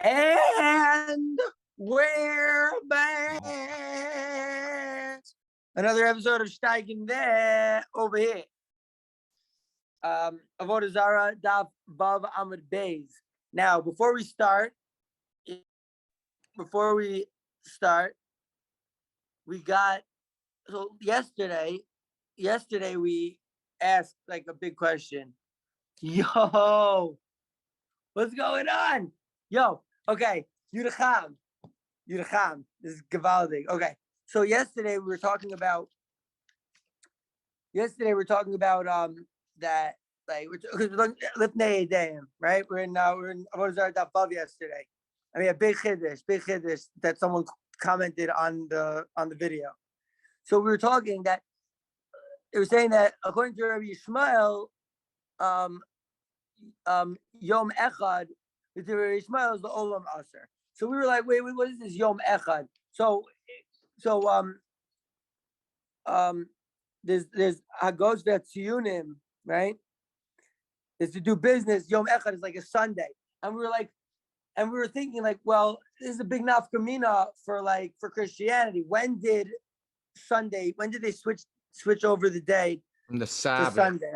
And we're back. Another episode of Shteigin there over here. Avodah Zarah Daf Vav Amud Beis. Now, before we start, we got yesterday we asked like a big question. Yo, what's going on? Yo, okay, Yudacham. This is Gavaldig. Okay, so yesterday we were talking about that like we're Lifnei Edayim, right? We're in Avodah Zarah Daf Vav yesterday. I mean a big chiddush that someone commented on the video. So we were talking that it was saying that according to Rabbi Yishmael, Yom Echad, the Rabbi Yishmael is the Olam Aser. So we were like, wait, what is this Yom Echad? So there's Hagos Ve'Tziyunim, right? Is to do business. Yom Echad is like a Sunday, and we were thinking like, well, this is a big nafka mina for Christianity. When did they switch over the day from the Sabbath to Sunday?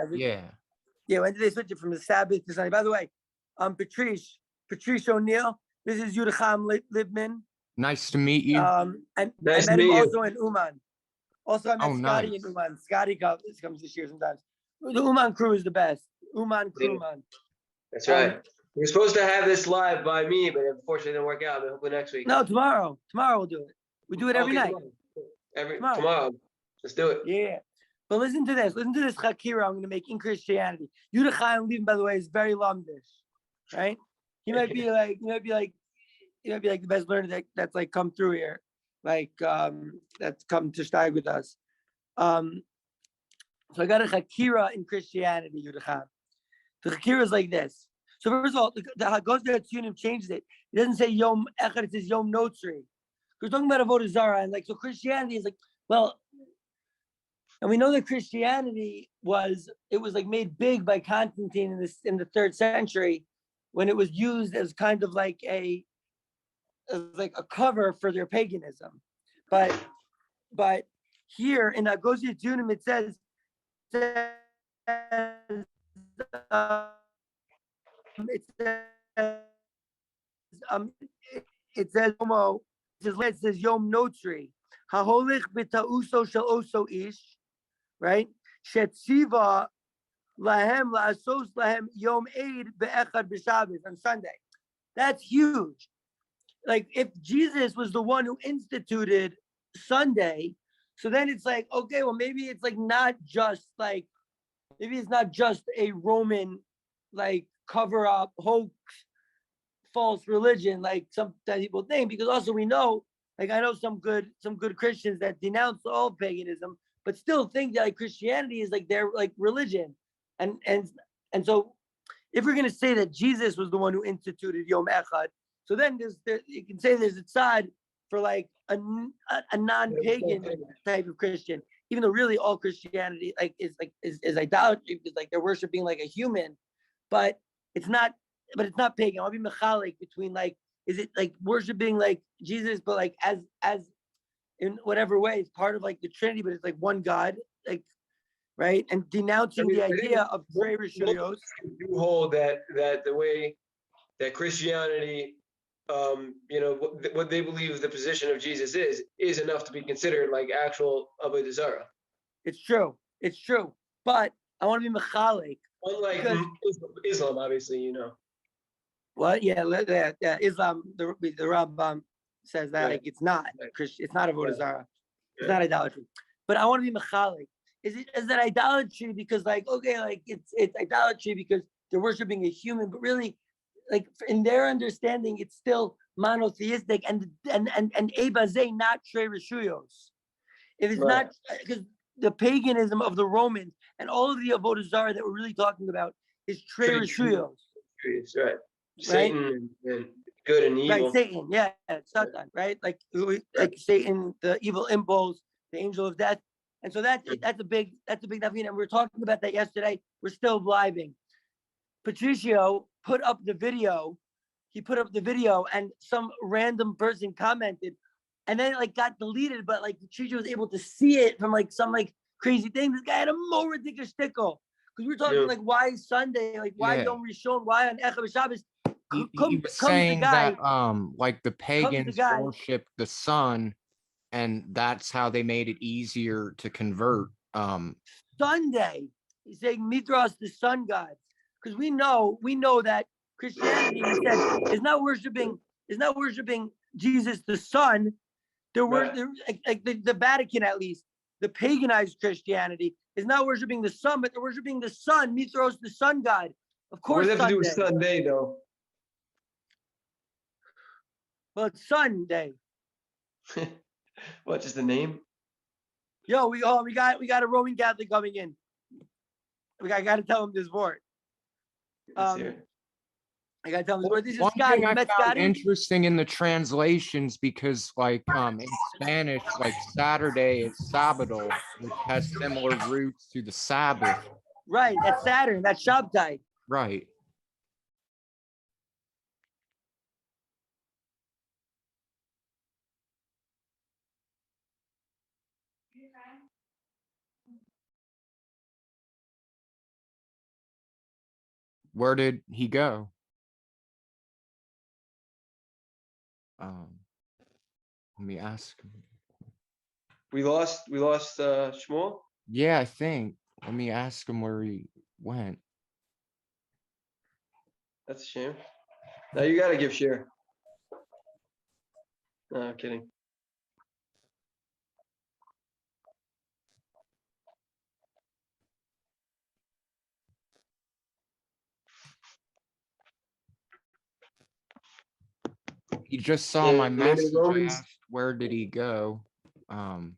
Yeah. When did they switch it from the Sabbath to Sunday? By the way, Patrice O'Neill. This is Yudacham Libman. Nice to meet you. And nice I met him you. also in Uman. Also, I met Scotty in Uman. Scotty comes this year sometimes. The Uman crew is the best. Uman crew, man. That's right. We're supposed to have this live by me, but unfortunately it didn't work out. But hopefully next week. No, tomorrow. Tomorrow we'll do it. We do it every night. Tomorrow. Let's do it. Yeah. But listen to this. Listen to this chakira I'm going to make in Christianity. Yudah Chaim Levin, by the way, is very lumdish, right? He might be like the best learner that's like come through here, like that's come to shteig with us. So I got a chakira in Christianity, Yudah Chaim. The chakira is like this. So first of all, the Hagos Ve'Tziyunim changed it. It doesn't say Yom Echad, it says Yom Notzri. We're talking about Avodah Zarah, and like so Christianity is like, well, and we know that Christianity was like made big by Constantine in the 3rd century, when it was used as kind of like a cover for their paganism. But here in Hagos Ve'Tziyunim it says it says Yom Notzri Haholich b'ta'uso shel oso ish, right? Shetziva lahem la'asos lahem Yom Eid be'echad b'Shabbos, on Sunday. That's huge. Like if Jesus was the one who instituted Sunday, so then it's like, okay, well maybe it's like not just like, maybe it's not just a Roman like cover up hoax false religion like some people think, because also we know, like I know some good Christians that denounce all paganism but still think that like Christianity is like their like religion, and so if we're going to say that Jesus was the one who instituted Yom Echad, so then you can say there's a side for like a non-pagan type of Christian, even though really all Christianity is idolatry, because like they're worshiping like a human, but it's not pagan. I want to be mechalik between like, is it like worshiping like Jesus, but like as in whatever way it's part of like the Trinity, but it's like one God, like, right? And denouncing the idea of three rishuyos. You hold that the way that Christianity, what they believe the position of Jesus is enough to be considered like actual Avodah Zarah. It's true. But I want to be mechalik. Unlike Islam, obviously, What? Yeah, Islam. The Rambam says that like it's not Christian. It's not Avodah Zarah. It's not idolatry. But I want to be mechalik. Is that idolatry because like, okay, like it's idolatry because they're worshiping a human, but really, like in their understanding, it's still monotheistic and Ebazeh, not Trei Rishuyos. If it's not, because the paganism of the Romans and all of the Avodah Zarah that we're really talking about is Trei Rishuyos. Right. Satan and good and evil. Right, Satan, yeah, Satan, right? Like Satan, the evil impulse, the angel of death. And so that's a big nafina. And we were talking about that yesterday. We're still living. Patricio put up the video. he put up the video and some random person commented, and then it like got deleted, but like the teacher was able to see it from like some like crazy thing. This guy had a more ridiculous shtickle. Because we were talking like why Sunday, like why Yeah. Yom Rishon, why on Echad Shabbos. He was saying that like the pagans worship the sun, and that's how they made it easier to convert. Sunday, he's saying Mithras, the sun god, because we know that Christianity, we said, is not worshiping Jesus the Son. They're like the Vatican, at least the paganized Christianity is not worshiping the sun, but they're worshiping the sun, Mithras, the sun god. Of course, what does that have to do with Sunday. Sunday, though? Well, it's Sunday. What, just the name? Yo, we got a Roman Catholic coming in. I got to tell him this word. I got to tell him this word. This is One Scotty. thing I found Scotty? interesting in the translations, because like in Spanish, like Saturday is Sabado, which has similar roots to the Sabbath. Right, that's Saturn. That's Shabtai. Right. Where did he go? Let me ask him. We lost Shmuel? Yeah, I think. Let me ask him where he went. That's a shame. Now you gotta give share. No, I'm kidding. He just saw my message. I asked, where did he go? Maybe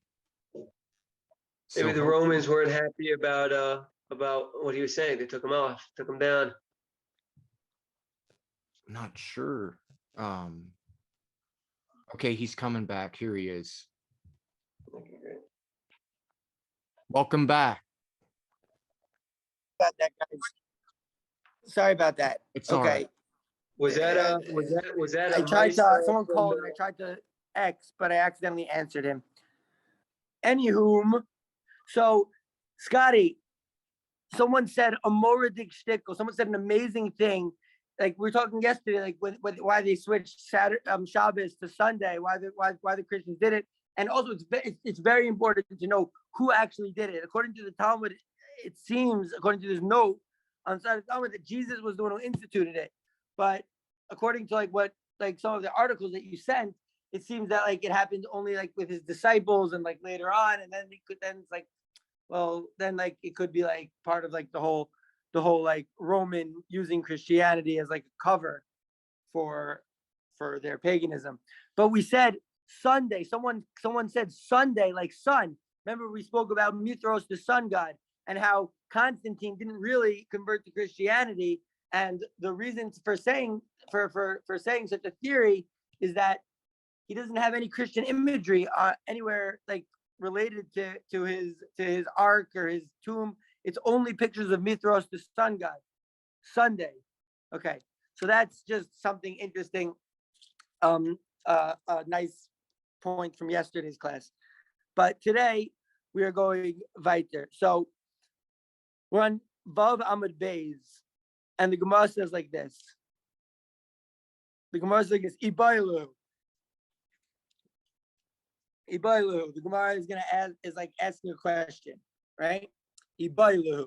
the Romans weren't happy about what he was saying. They took him off, took him down. I'm not sure. Okay, he's coming back. Here he is. Okay, great. Welcome back. About that, guys. Sorry about that. It's okay. All right. Was that I tried to, someone called and I tried to X, but I accidentally answered him. Anywho, so Scotty, someone said a moradic shtickle. Someone said an amazing thing. Like we were talking yesterday, like why they switched Shabbos to Sunday, why the Christians did it, and also it's very important to know who actually did it. According to the Talmud, it seems, according to this note on the side of the Talmud, that Jesus was the one who instituted it. But according to like some of the articles that you sent, it seems that like it happened only like with his disciples and like later on, and then it's like, well, then like it could be like part of like the whole like Roman using Christianity as like a cover for their paganism. But we said Sunday. Someone said Sunday, like sun. Remember we spoke about Mithras, the sun god, and how Constantine didn't really convert to Christianity. And the reason for saying saying such a theory is that he doesn't have any Christian imagery anywhere like related to his ark or his tomb. It's only pictures of Mithras, the sun god. Sunday. Okay, so that's just something interesting. A nice point from yesterday's class. But today we are going weiter. So we're on Vav Amud Beis, and the Gemara says like this. The Gemara says like this, Ibailu. The Gemara is asking a question, right? Ibailu.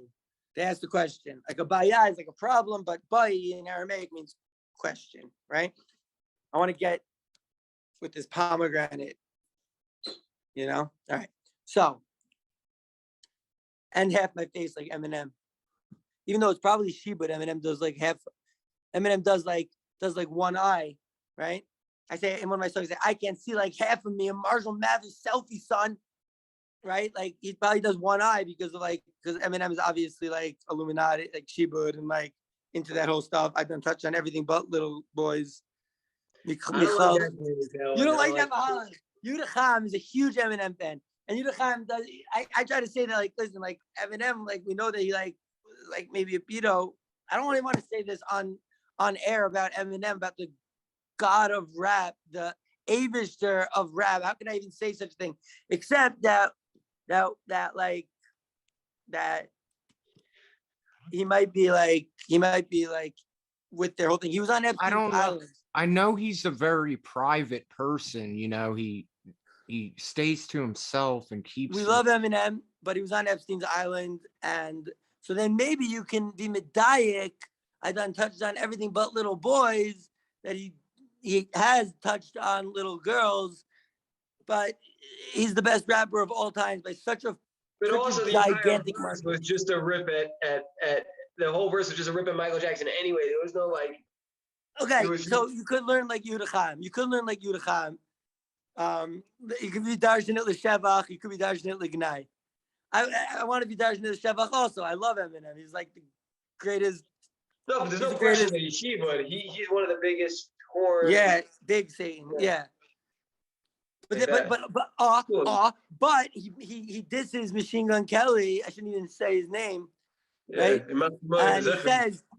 They ask the question. Like a baya is like a problem, but bai in Aramaic means question, right? I want to get with this pomegranate, All right. So, and half my face like Eminem, even though it's probably she, but Eminem does like half. Eminem does like one eye, right? I say in one of my songs, I can't see like half of me. A Marshall Mathers selfie, son, right? Like he probably does one eye because Eminem is obviously like Illuminati, like Shebud, and like into that whole stuff. I've been touched on everything but little boys. You don't like that, Mahalan. Yehuda Chaim is a huge Eminem fan, and Yehuda Chaim does. I try to say that like, listen, like Eminem, like we know that he like maybe a pedo. I don't really want to say this on on air about Eminem, about the god of rap, the Avishter of rap. How can I even say such a thing? Except that he might be like with their whole thing. He was on I Epstein's don't know. Island. I know he's a very private person. He stays to himself and keeps. We love Eminem, but he was on Epstein's Island, and so then maybe you can be medayik. I done touched on everything but little boys, that he has touched on little girls, but he's the best rapper of all time by such a the gigantic entire verse market. was just a rip at the whole verse was just a rip at Michael Jackson anyway. There was no like. Okay, so you could learn like Yudacham. You could learn like Yudacham. You could be darshan it l'shevach. You could be darshan it l'gnai. I want to be darshan it l'shevach also. I love Eminem. He's like the greatest. No, but there's no question that he's one of the biggest horns. Yeah, big Satan. Yeah. But he disses Machine Gun Kelly. I shouldn't even say his name, right? And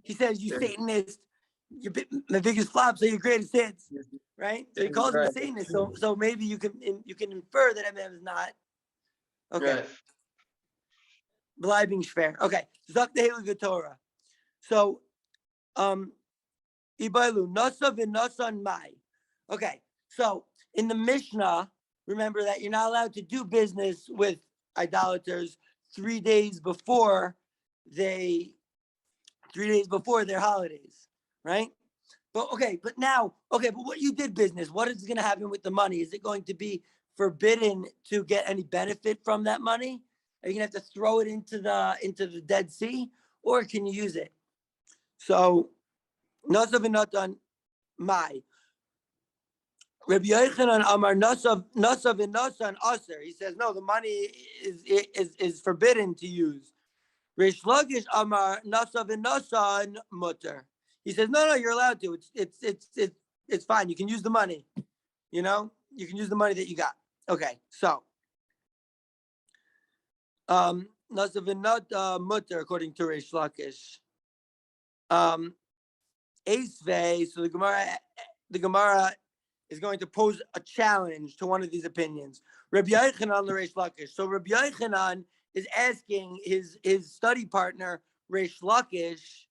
he says you Satanist. The biggest flops are your greatest hits, right? So he calls him a Satanist. So maybe you can infer that Eminem is not. Okay. Bleibing schwer. Okay. Zok the Heilige Torah. So, Ibailu Nasa v'Nasan Mai. Okay. So in the Mishnah, remember that you're not allowed to do business with idolaters 3 days before their holidays, right? But but what you did business, what is going to happen with the money? Is it going to be forbidden to get any benefit from that money? Are you going to have to throw it into the Dead Sea, or can you use it? So, Nasav v'Natan Mai. Rabbi Yochanan Amar Nasav v'Nasan Aser. He says no, the money is forbidden to use. Reish Lakish Amar Nasav v'Nasan Mutter. He says no, you're allowed to. It's fine. You can use the money. You can use the money that you got. Okay, so Nasav v'Nat Mutter according to Reish Lakish. Esvei. So the Gemara is going to pose a challenge to one of these opinions. Rabbi Yochanan Reish Lakish. So Rabbi Yochanan is asking his study partner Reish Lakish.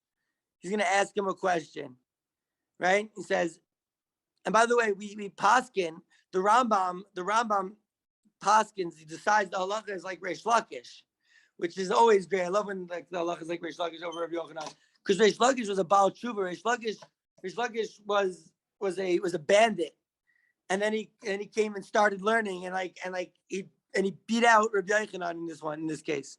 He's going to ask him a question, right? He says, and by the way, we paskin the Rambam paskins. He decides the halacha is like Reish Lakish, which is always great. I love when the halacha is like Reish Lakish over Rabbi Yochanan, because Reish Lakish was a Baal Tshuva. Reish Lakish was a bandit. And then he came and started learning, and he beat out Rabbi Yochanan in this case.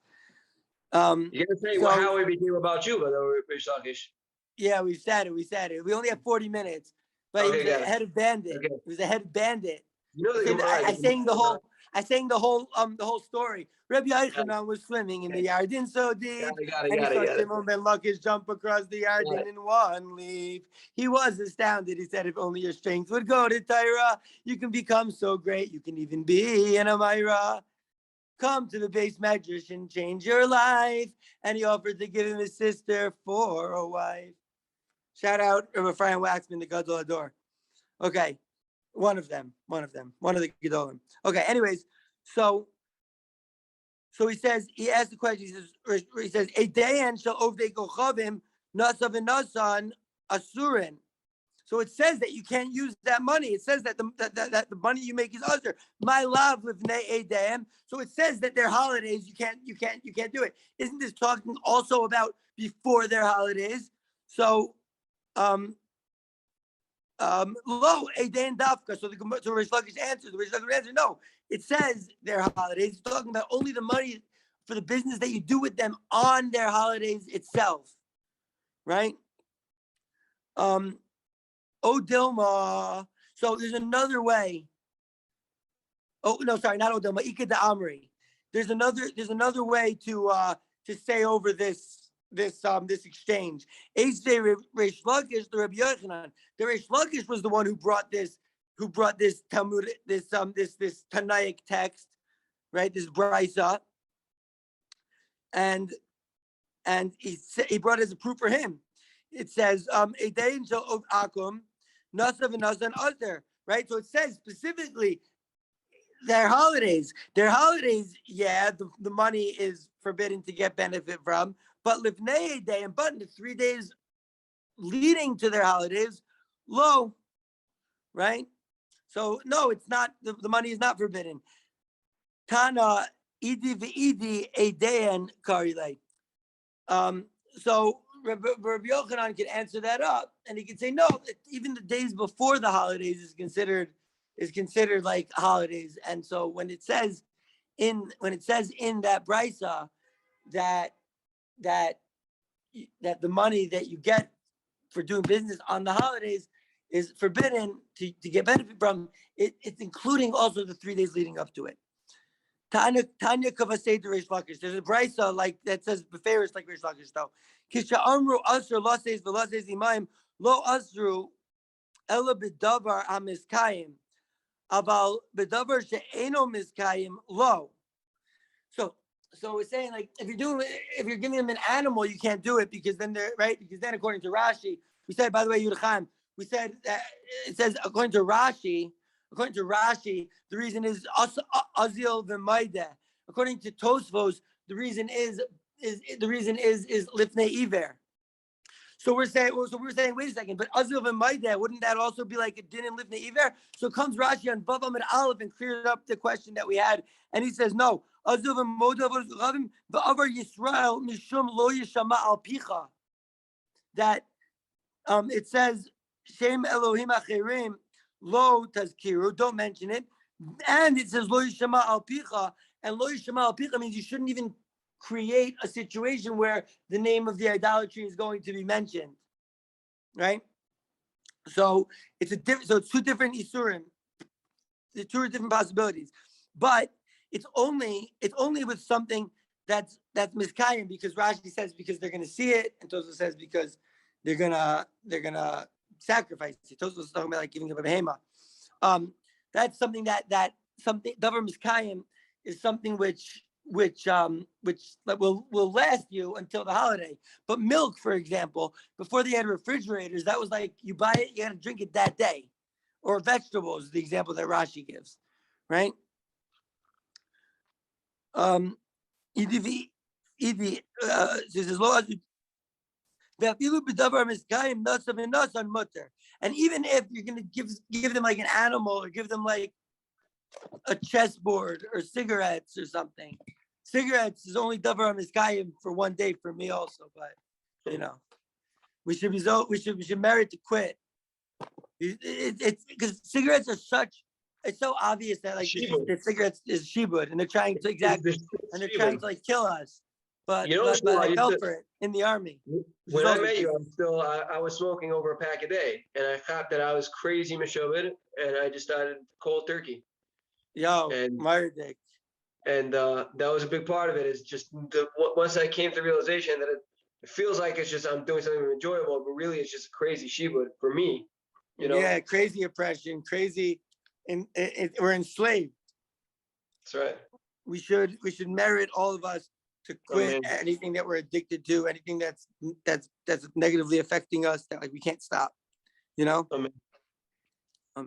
You gotta say how it became about you, but Reish Lakish. Yeah, we said it. We only have 40 minutes, but he was a head of bandit. Okay. He was a head bandit. I sang the whole story. Rabbi Yochanan was swimming in the Yarden so deep, and he saw Shimon ben Lakish jump across the Yarden in one leap. He was astounded. He said, if only your strength would go to Torah, you can become so great. You can even be an Amira. Come to the base medrash and change your life. And he offered to give him his sister for a wife. Shout out Rabbi Ephraim Waxman, the Gadol Ador. Okay. One of the Gedolim. Okay, anyways, so he asked the question, he says, a dayan shall ovdei kochavim nasav v'nasan asurin. So it says that you can't use that money. It says that the money you make is usher. My love with a dayan. So it says that their holidays you can't do it. Isn't this talking also about before their holidays? So lo a dayan dafka. So Reish Lakish answered. The Reish Lakish answered, no. It says their holidays. It's talking about only the money for the business that you do with them on their holidays itself, right? Oh Dilma. So there's another way. Oh no, sorry, not Odilma. Ika da Amri. There's another way to say over this exchange. Reish Lakish, the Rabbi Yochanan. The Reish Lakish was the one who brought this Talmud, this Tanaic text, right? This brisa, and he brought it as a proof for him. it says a day until of akum nasav and nasan other, right? So it says specifically their holidays. Their holidays, yeah, the money is forbidden to get benefit from, but lifnei day and but in the 3 days leading to their holidays, low, right? So no, it's not, the money is not forbidden. Tana idi v'idi a dayan karilei. So Rabbi Yochanan can answer that up, and he can say no. Even the days before the holidays is considered like holidays. And so when it says in that brisa that the money that you get for doing business on the holidays is forbidden to get benefit from, it's including also the 3 days leading up to it. Tanya Kavasei to Reish Lakish. There's a brisa like that says Beferish like Reish Lakish though. Kisha Amru Asru Lases Velases Imaim Lo Asru Ela Bidavar Amiskayim Aval Bidavar She'eno Miskayim Lo. So we're saying like if you're giving them an animal, you can't do it because then they're right, because then according to Rashi, we said, by the way, Yudchaim, we said that it says according to Rashi, the reason is azil v'maideh. According to Tosfos, the reason is lifnei iver. So we're saying, wait a second, but azil v'maideh, wouldn't that also be like a din in lifnei iver? So comes Rashi on Vav Amid Aleph and cleared up the question that we had, and he says no. Azil v'maideh v'avar Yisrael mishum lo yishama al picha. That it says Shem Elohim Acherim. Lo tazkiru, don't mention it, and it says lo yishama al picha, and lo yishama al picha means you shouldn't even create a situation where the name of the idolatry is going to be mentioned, right? So it's two different isurim, the two different possibilities, but it's only with something that's miskayim, because Rashi says because they're going to see it, and Tosfos says because they're gonna sacrifice it. Tosfos is talking about like giving up a behema. That's something that something davar miskayim is something which will last you until the holiday. But milk, for example, before they had refrigerators, that was like you buy it, you got to drink it that day. Or vegetables, the example that Rashi gives, right? So says and even if you're going to give them like an animal, or give them like a chessboard or cigarettes or something. Cigarettes is only davar miskayim for 1 day for me also, but we should merit to quit. It's because cigarettes are it's so obvious that like the cigarettes is shibud, and they're trying to like kill us. But I fell for it in the army. When I met you, I was smoking over a pack a day, and I thought that I was crazy mishovid, and I just started cold turkey. Mardik. And that was a big part of it. Is just once I came to the realization that it feels like it's just I'm doing something enjoyable, but really it's just crazy shibud for me. Yeah, crazy oppression, crazy, and we're enslaved. That's right. We should merit, all of us, to quit anything that we're addicted to, anything that's negatively affecting us, that like we can't stop, Amen. All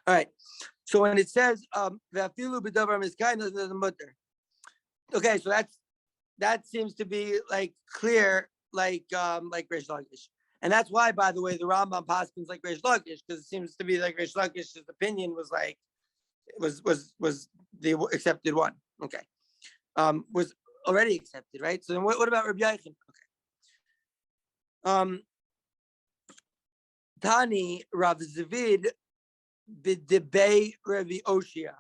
right. So when it says okay, so that seems to be like clear, like Reish Lakish. And that's why, by the way, the Rambam paskins like Reish Lakish, because it seems to be like Reish Lakish's opinion was like was the accepted one. Okay. Was already accepted, right? So then what about Rabbi Yochanan? Okay. Tani Rav Zvid b'debei Rabbi Oshia.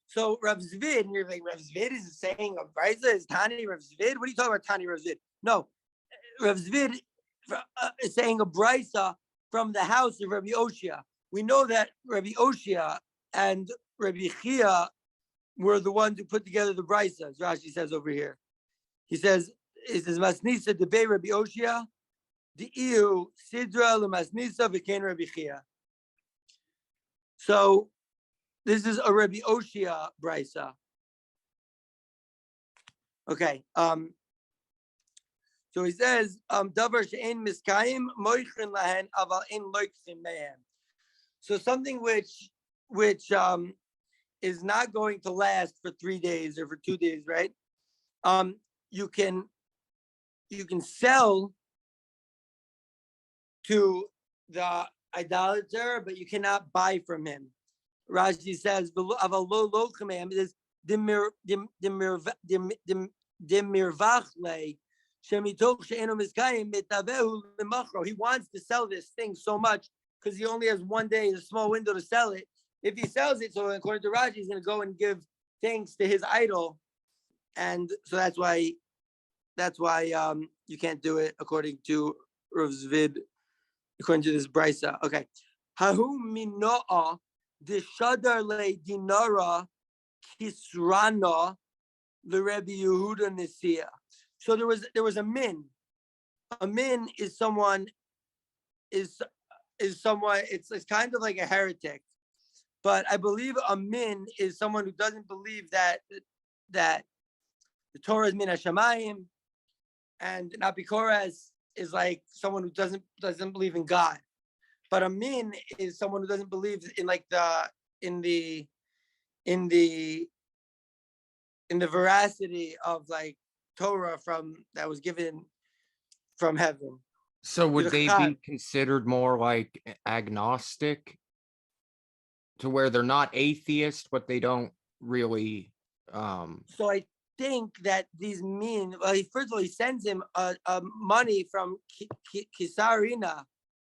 So Rav Zvid, and you're like, Rav Zvid is saying a brisa is Tani Rav Zvid? What are you talking about, Tani Rav Zvid? No, Rav Zvid is saying a brisa from the house of Rabbi Oshia. We know that Rabbi Oshia and Rabbi Chia were the ones who put together the brisa, as Rashi says over here. He says, Masnisa debei Rabbi Oshia, the iu sidra lemasnisa v'kein Rabbi Chia. So this is a Rabbi Oshia brisa. Okay. So he says, davar she'ein miskayim moichin lahen aval ein loichim mehem. So something which is not going to last for 3 days or for 2 days, right? You can sell to the idolater, but you cannot buy from him. Rashi says, "Aval lo lochem mehem." It is demirvachle. He wants to sell this thing so much because he only has 1 day, a small window to sell it. If he sells it, so according to Rashi, he's going to go and give thanks to his idol, and so that's why you can't do it according to Rav Zvid, according to this brisa. Okay, hahu minoa deshadar le dinara kisrana the Rebbe Yehuda Nisia. So there was a min. A min is someone it's kind of like a heretic, but I believe a min is someone who doesn't believe that the Torah is min hashamayim, and Nabi Korez is like someone who doesn't believe in God. But a min is someone who doesn't believe in like in the veracity of like Torah that was given from heaven. So would they be considered more like agnostic, to where they're not atheist, but they don't really? So I think that these mean. Well, first of all, he sends him money from Kisarina.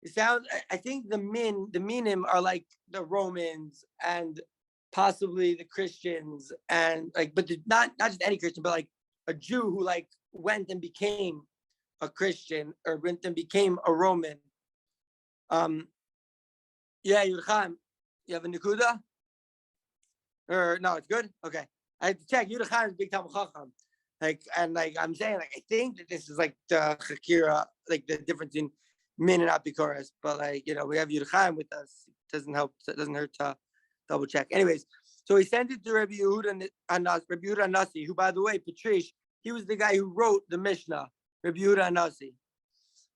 It sounds. I think the minim are like the Romans and possibly the Christians, and like, but not just any Christian, but like a Jew who like went and became a Christian or went and became a Roman. Yeah, Yudcham, you have a Nikuda? Or no, it's good? Okay. I have to check. Yudcham is big Talmud Chacham. Like, and like I'm saying, like I think that this is like the Chakira, like the difference in min and apikoras. But like, you know, we have Yudcham with us. It doesn't hurt to double check. Anyways, so he sent it to Rabbi Yehuda Nasi, who, by the way, Patrish, he was the guy who wrote the Mishnah, Rabbi Yehuda Nasi.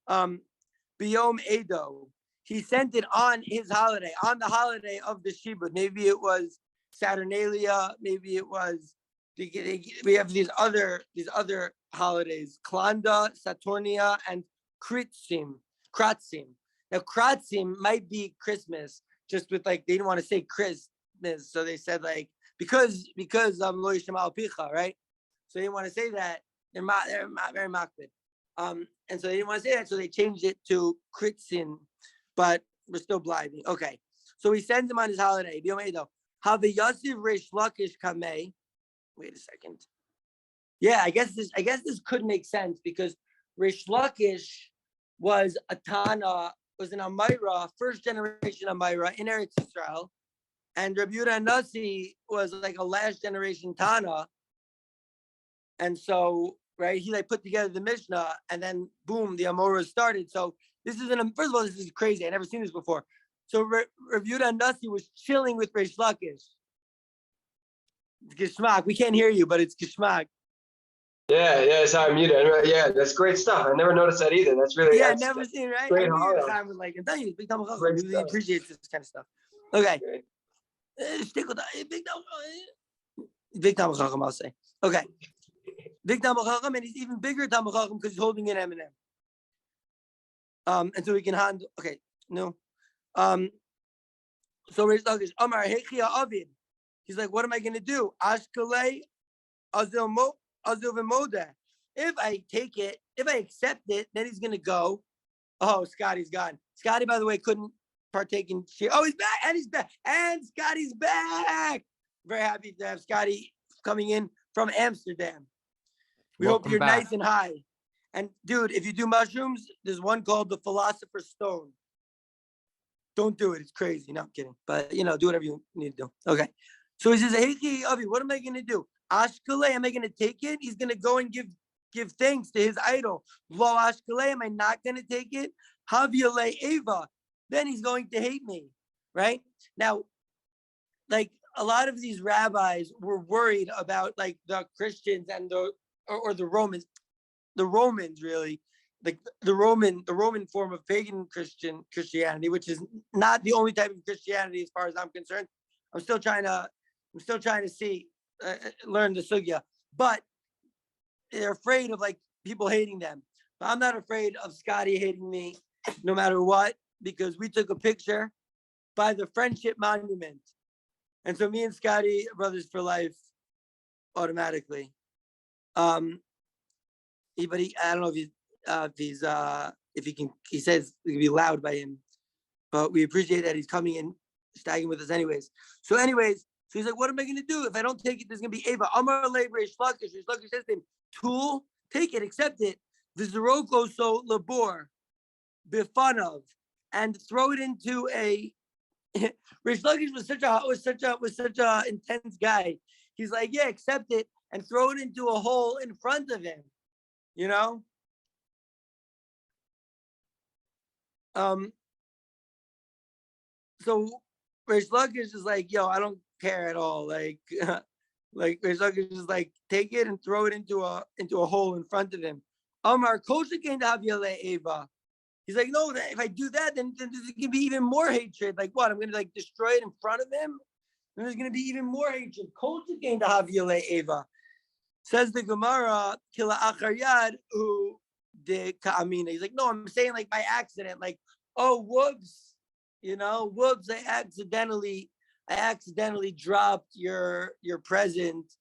Biyom Edo, he sent it on his holiday, on the holiday of the Shibud. Maybe it was Saturnalia, maybe it was, we have these other holidays, Klanda, Saturnia, and Kratzim. Now, Kratzim might be Christmas, just with like, they didn't want to say Christmas, so they said like, because Lo Yishma Al Picha, right? So they didn't want to say that. They're very makbid. And so they didn't want to say that, so they changed it to Kritzin, but we're still blinding. Okay, so he sends him on his holiday. Have the Yosef Rish Lakish Kameh. Wait a second. Yeah, I guess this could make sense because Rish Lakish was a Tana, was an Amira, first generation Amira in Eretz Israel, and Rabbi Yehuda Nasi was like a last generation Tana, and so right, he like put together the Mishnah, and then boom, the Amora started. So this is first of all, this is crazy. I never seen this before. So Rabbi Yehuda Nasi was chilling with Rish Lakish. Gishmak, we can't hear you, but it's Gishmak. Yeah, sorry, I'm muted. Yeah, that's great stuff. I never noticed that either. That's really Never seen, right? Great. I was like, I'm telling you, big Talmud Chacham really appreciates this kind of stuff. Okay. Stick with that. Big Talmud Chacham, I'll say. Okay. Big Talmud Chacham, and he's even bigger Talmud Chacham because he's holding an M&M. And so he can handle. Okay, no. So Rish Lakish, Amar Hechia Avid. He's like, what am I going to do? Ashkelei Azil V'Modeh. If I take it, if I accept it, then he's going to go. Oh, Scotty's gone. Scotty, by the way, couldn't partake in shit. Oh, he's back, and he's back, and Scotty's back. Very happy to have Scotty coming in from Amsterdam. We hope you're nice and high. And dude, if you do mushrooms, there's one called the Philosopher's Stone. Don't do it. It's crazy. No, I'm kidding. But, you know, do whatever you need to do. Okay. So he says, hey, Avi, what am I going to do? Ashkelei, am I going to take it? He's going to go and give thanks to his idol. Lo Ashkelei, am I not going to take it? Havialei Eva. Then he's going to hate me. Right? Now, like a lot of these rabbis were worried about like the Christians and the Romans. Romans really, like the Roman form of pagan Christianity, which is not the only type of Christianity as far as I'm concerned. I'm still trying to see learn the sugya, but they're afraid of like people hating them. But I'm not afraid of Scotty hating me no matter what, because we took a picture by the Friendship Monument. And so me and Scotty are brothers for life automatically. But I don't know if he can, he says it can be loud by him, but we appreciate that he's coming in, Shteigin with us anyways. So he's like, what am I going to do? If I don't take it, there's going to be Ava. Amar Lebre Shlakish. Shlakish says to him, Tool, take it, accept it. Vizaroko so labor, bifanov, and throw it into a. Rish Lakish was such a intense guy. He's like, yeah, accept it and throw it into a hole in front of him. You know. So Rish Lakish is like, yo, I don't care at all. Like Rish Lakish is like, take it and throw it into a hole in front of him. Amar Kosha came to Havyale Eva. He's like, no, if I do that, then there's gonna be even more hatred. Like what? I'm gonna like destroy it in front of him. And there's gonna be even more hatred. Kosha came to Havyale Eva. Says the Gemara, Kila Acharyad, who did Ka'amina. He's like, no, I'm saying like by accident, like, oh, whoops, whoops, I accidentally dropped your present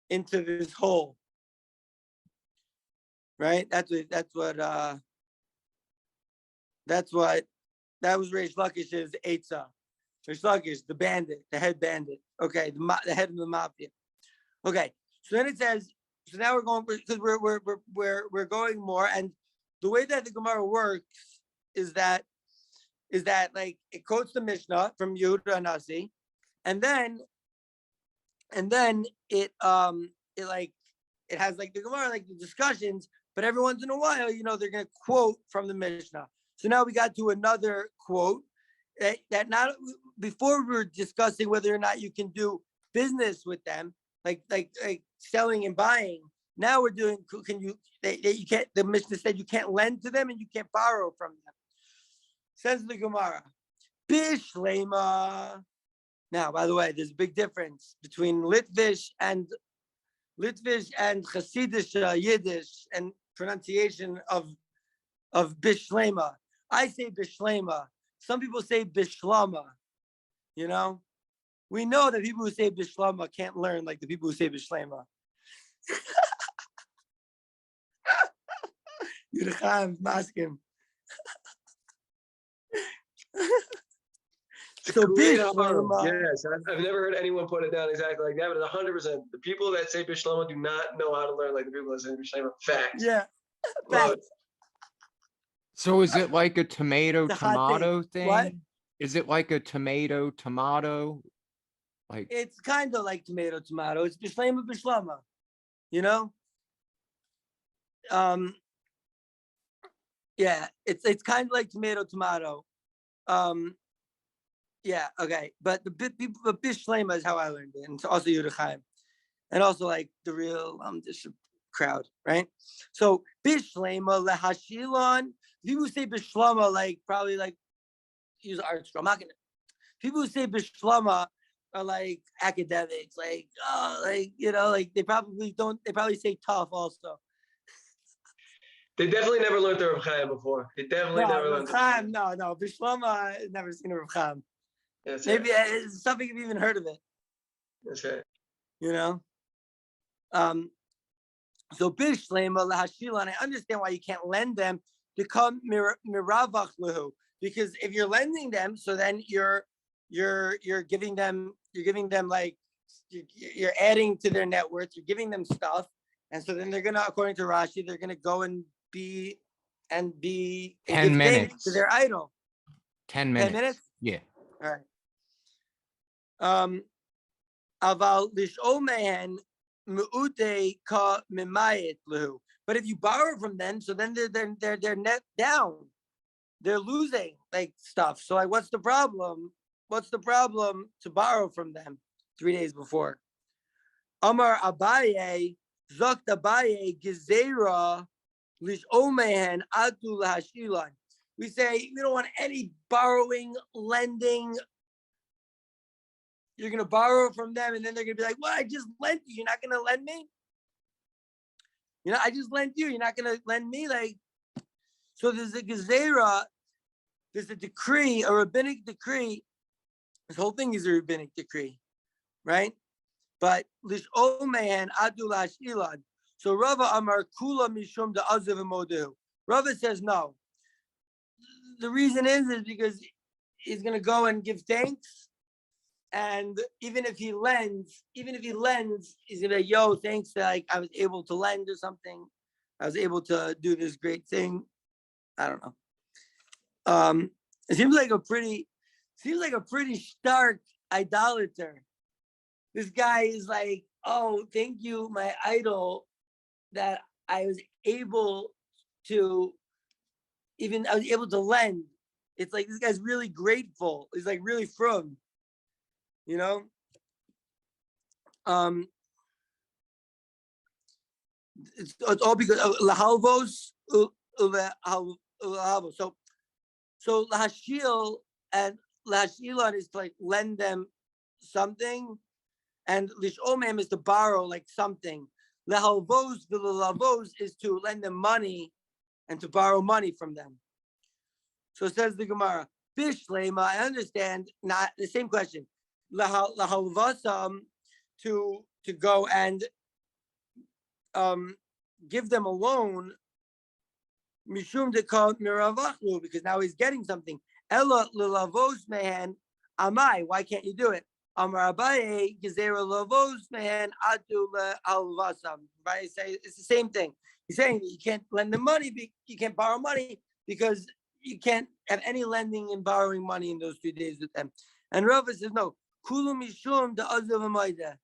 into this hole. Right? That was Reish Lakish's Eitzah. Reish Lakish, the bandit, the head bandit. Okay, the head of the mafia. Okay, so then it says, so now we're going, because we're going more, and the way that the Gemara works is that like it quotes the Mishnah from Yehuda Nasi, and then it has like the Gemara, like the discussions, but every once in a while, they're going to quote from the Mishnah. So now we got to another quote that not before we were discussing whether or not you can do business with them, like selling and buying. Now we're doing, you can't, the Mishnah said you can't lend to them and you can't borrow from them. Says the Gemara, shlaymah. Now, by the way, there's a big difference between Litvish and Hasidic Yiddish and pronunciation of shlaymah. I say shlaymah. Some people say bishlama. We know that people who say bishlama can't learn like the people who say bishlama. Yudacham maskim. So bishlama. Yes, I've never heard anyone put it down exactly like that, but it's 100%. The people that say bishlama do not know how to learn like the people that say bishlama. Fact. Yeah. Fact. So is it like a tomato thing? What? Is it like a tomato? Like it's kind of like tomato. It's bishlama. Yeah, it's kind of like tomato. Yeah, okay. But the bishlama is how I learned it, and it's also Yudachayim, and also like the real this crowd, right? So bishlama lehashilon. People who say bishlama like probably like use art scroll. I'm not gonna. People who say bishlama are like academics, like like they probably don't. They probably say tough also. They definitely never learned the Rav Chaim before. They definitely never learned. No. Bishlama, I've never seen a Rav Chaim. Maybe it's something you've even heard of it. That's right. So bishlama lahashilon. I understand why you can't lend them to come miravach lehu, because if you're lending them, so then you're giving them like you're adding to their net worth. You're giving them stuff, and so then they're gonna, according to Rashi, they're gonna go and be 10 minutes to their idol. 10 minutes. 10 minutes. Yeah. All right. Aval lishol mehen meute ka mimayit lehu. But if you borrow from them, so then they're net down. They're losing like stuff. So like, what's the problem? What's the problem to borrow from them 3 days before? Amar Abaye, Zokt Abaye, Gezerah, lish'omehen atu lahashilan. We say we don't want any borrowing, lending. You're gonna borrow from them, and then they're gonna be like, "Well, I just lent you. You're not gonna lend me? I just lent you. You're not gonna lend me?" Like, so there's a gezerah, there's a decree, a rabbinic decree. This whole thing is a rabbinic decree, right? But lish'omehen atu lahashilan. So Rava Amar Kula Mishum Da'azav Modu. Rava says no. The reason is because he's gonna go and give thanks, and even if he lends, he's gonna be like, "Yo, thanks that I was able to lend or something. I was able to do this great thing." I don't know. It seems like a pretty stark idolater. This guy is like, "Oh, thank you, my idol, that I was able to lend." It's like this guy's really grateful. He's like really frum, It's all because of lahalvos, so lahashil and lahashilan is to like lend them something, and lish'omem is to borrow like something. Lahalvos v'lalavos is to lend them money and to borrow money from them. So says the Gemara, Bishlema, I understand, not the same question. Lahalvasam, to go and give them a loan, Mishum dekal miravachlu, because now he's getting something. Ella lilavos mehen amai, why can't you do it? Amar Abaye gezerah lavos mehen atu lehalvasam. Right? Say it's the same thing. He's saying that you can't lend them money, you can't borrow money, because you can't have any lending and borrowing money in those 2 days with them. And Rava says, no, kulam mishum da'azav amayda.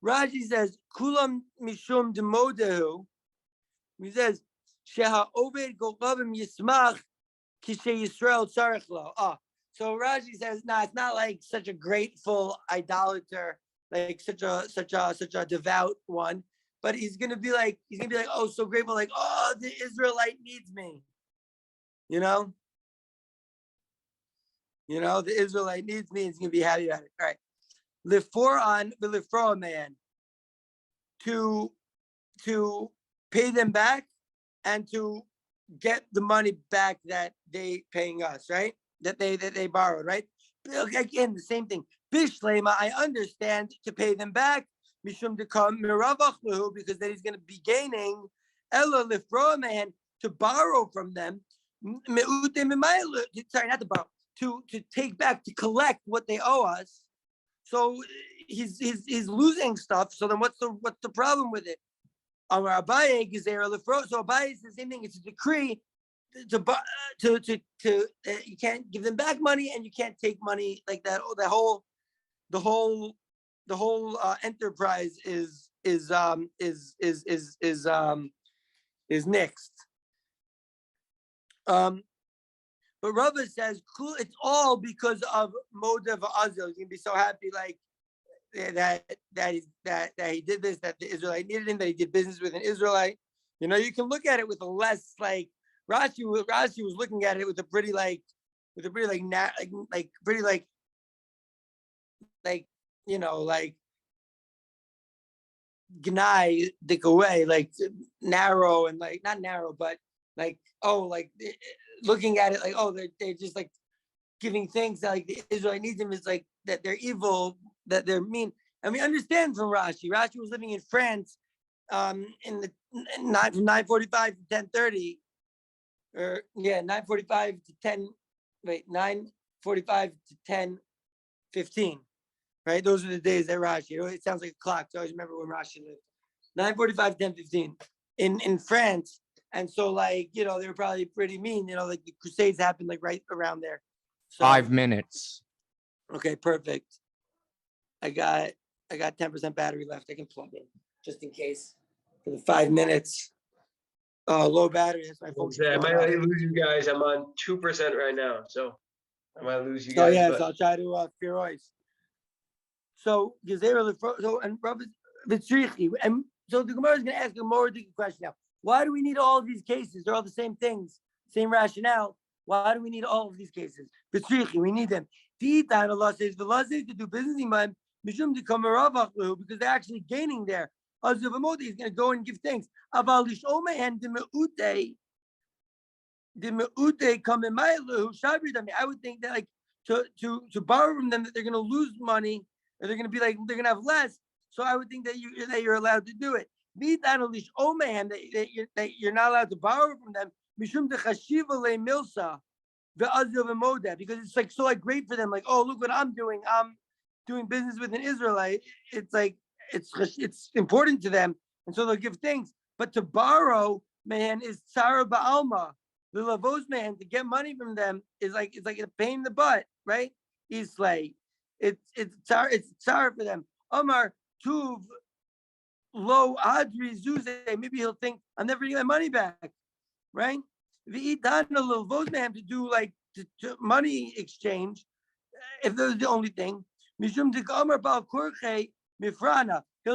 Rashi says, kulam mishum demodehu. He says, sheha oved golavim yismach kishe Yisrael tzarech lo. So Rashi says, no, it's not like such a grateful idolater, like such a devout one, but he's gonna be like, oh, so grateful, like, oh, the Israelite needs me. The Israelite needs me. He's gonna be happy about it. All right. Live for a man to pay them back and to get the money back that they paying us, right? That they borrowed, right? Again, the same thing. Bishlema, I understand to pay them back. Mishum dekam miravachlu, because then he's gonna be gaining. Ella lifro a man to borrow from them. Sorry, not to borrow, to take back, to collect what they owe us. So he's losing stuff. So then what's the problem with it? So Abaye is the same thing. It's a decree to you can't give them back money, and you can't take money like that. The whole enterprise is nixed. But Rava says, cool, it's all because of Modev Azil. He's gonna be so happy, like that he did this, that the Israelite needed him, that he did business with an Israelite. You can look at it with a less like Rashi was looking at it with a pretty gnai dik away, like narrow, and like not narrow, but like, oh, like looking at it like, oh, they're just like giving things that like the Israelite needs them, is like that they're evil, that they're mean. And we understand from Rashi. Rashi was living in France from 9:45 to 10:30, or 9:45 to 9:45 to 10:15. Right? Those are the days that Rashi. It sounds like a clock. So I always remember when Rashi lived. 9:45 to 10:15 in France. And so, like, they were probably pretty mean. Like the Crusades happened like right around there. So, 5 minutes. Okay, perfect. I got 10% battery left. I can plug in just in case for the 5 minutes. Low battery. That's my phone. I might lose you guys. I'm on 2% right now, so I might lose you guys. So I'll try to feroize. So and so the Gemara is going to ask a more difficult question now. Why do we need all of these cases? They're all the same things, same rationale. Why do we need all of these cases? We need them. Allah says the law says to do business because they're actually gaining there. He's going to go and give thanks. And I would think that like to borrow from them that they're going to lose money or they're going to be like they're going to have less. So I would think that you're allowed to do it. That you're not allowed to borrow from them because it's like so like great for them. Like, oh, look what I'm doing. I'm doing business with an Israelite. It's like it's important to them, and so they'll give thanks. But to borrow, man, is tsara ba'alma. The lavos, man, to get money from them is like it's like a pain in the butt, right? Islay, it's tsara for them. Omar tuv lo adri zuze. Maybe he'll think I'm never gonna get my money back, right? The lavos, man, to do like to money exchange. If that was the only thing, he'll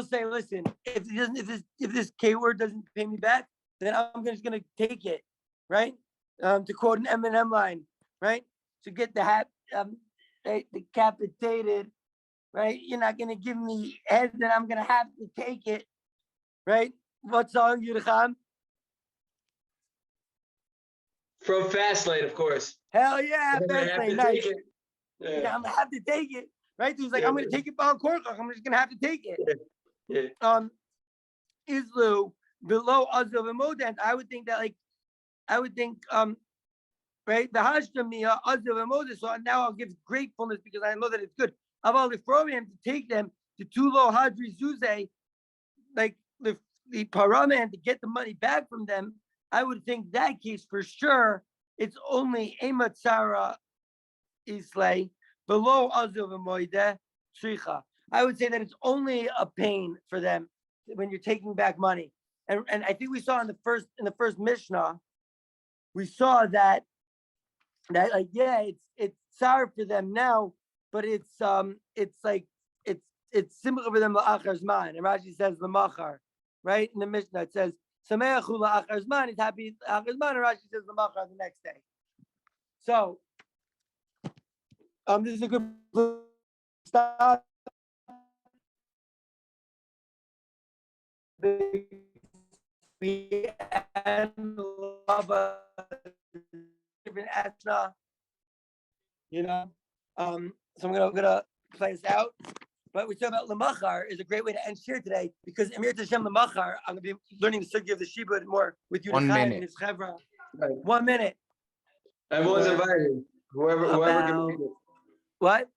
say, listen, if this K word doesn't pay me back, then I'm just gonna take it, right? To quote an Eminem line, right? To get the decapitated, right? You're not gonna give me head, then I'm gonna have to take it, right? What song, Yudacham? From Fastlane, of course. Hell yeah, Fastlane, nice. Yeah, I'm gonna have to take it, right? He's like, I'm gonna take it on Korkach. I'm just gonna have to take it. Islu below Azov and Modant. I would think, right? The Hashtamiya Azov and Modant. So now I'll give gratefulness because I know that it's good. Aval Lifromiam to take them to Tulo Hadri Zuze, like the Paraman to get the money back from them. I would think that case for sure. It's only Ematsara Islay below Azov and Moide Shricha. I would say that it's only a pain for them when you're taking back money. And I think we saw in the first Mishnah, we saw that like it's sorry for them now, but it's similar for them la'achar zman. And Rashi says lemachar, right? In the Mishnah it says sameachu la'achar zman. He's happy la'achar zman, and Rashi says lemachar the next day. So this is a good stop. We love a different asna, so I'm gonna play this out. But we talk about Lamachar is a great way to end shir today because Emir Tashem Lamachar, I'm gonna be learning the sugya of the Shibud more with you. 1 minute. And his chevra. Right. 1 minute. Everyone's invited. Whoever can make it. What?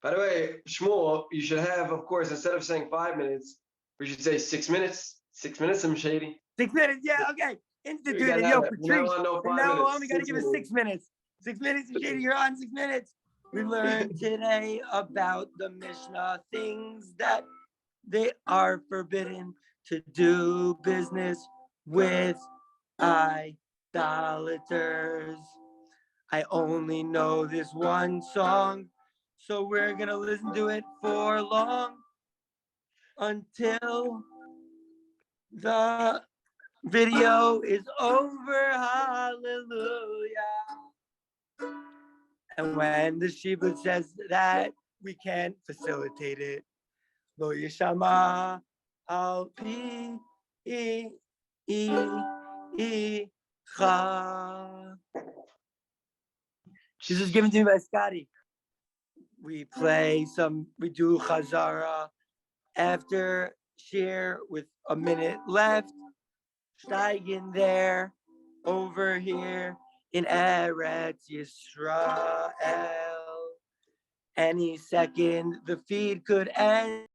By the way, Shmuel, you should have, of course, instead of saying 5 minutes, we should say 6 minutes. 6 minutes, I'm shady. 6 minutes, yeah, okay. Instituted, yo, Patrice. From now on, we gotta give it 6 minutes. 6 minutes, shady, you're on 6 minutes. We learned today about the Mishnah, things that they are forbidden to do business with idolaters. I only know this one song, so we're gonna listen to it for long until the video is over. Hallelujah. And when the Shibud says that we can't facilitate it, Lo Yishama al pi cha. This is given to me by Scotty. We do Chazara after share with a minute left. Shteigin there, over here in Eretz Yisrael. Any second the feed could end.